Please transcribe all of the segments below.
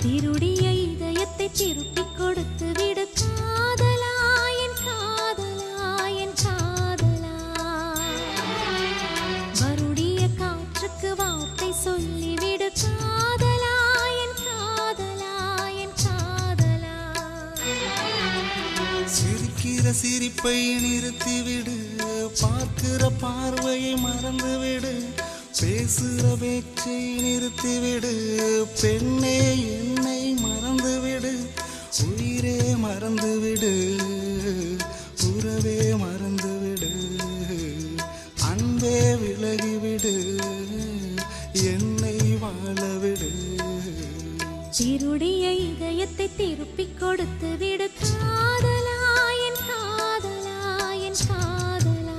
திருடிய இதயத்தை திருப்பிக் கொடுத்து விடு காதலா, என் காதலா, என் காதலா. வருடிய காற்றுக்கு வார்த்தை சொல்லிவிடு காதலா, என் காதலா, என் காதலா. சிரிக்கிற சிரிப்பை நிறுத்திவிடு, பார்க்கிற பார்வையை மறந்துவிடு, பேசுற பேச்சை நிறுத்திவிடு, பெண்ணே என்னை மறந்துவிடு, உயிரே மறந்துவிடு, உறவே மறந்துவிடு, அன்பே விலகிவிடு, என்னை வாழவிடு. திருடிய இதயத்தை திருப்பிக் கொடுத்து விடு காதலா, என் காதலா, என் காதலா.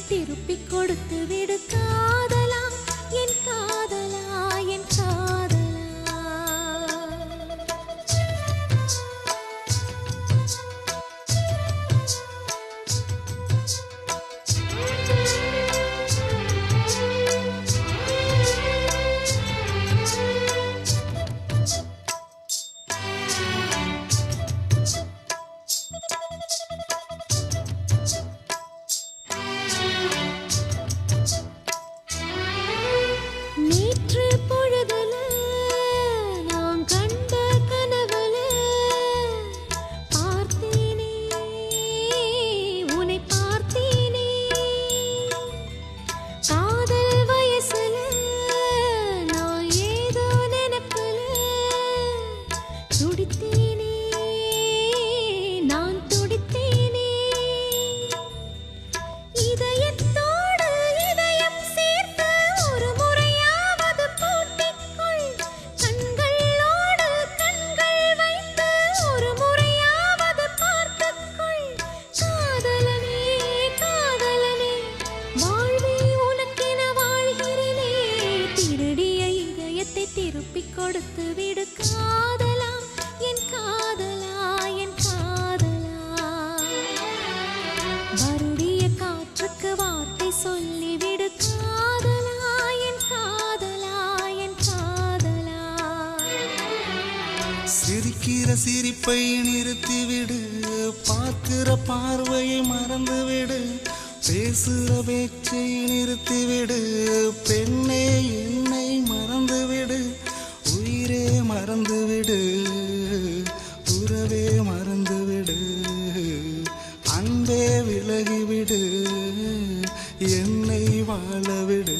திருப்பிக் கொடுத்து விடு காதலா, என் காதலா, என் காதலா. நேற்று பொழுதுல நான் கண்ட கனவுல பார்த்தேனே, உன்னை பார்த்தேனே. காதல் வயசுல நான் ஏதோ நினைப்புல துடித்தேனே, நான் துடித்தேனே. இதயத்தோடு இதயம் சேர்த்து ஒரு முறையாவது பூட்டிக்கொள், கண்களோடு கண்கள் வைத்து ஒரு முறையாவது பார்த்துக்கொள். காதலனே, காதலனே, வாழ்வே உனக்கென வாழ்கிறேனே. திருடிய இதயத்தை திருப்பிக் கொடுத்து விடு காதலா, என் காதலா, என் காதலா. வருடிய காற்றுக்கு வார்த்தை சொல்லிவிடு காதலா, என் காதலா, என் காதலா. சிரிக்கிற சிரிப்பை நிறுத்திவிடு, பார்க்கிற பார்வையை மறந்துவிடு, பேசுற பேச்சை நிறுத்திவிடு, பெண்ணே என்னை மறந்துவிடு, உயிரே மறந்துவிடு, உறவே மறந்துவிடு, அன்பே விலகிவிடு, என்னை வாழவிடு.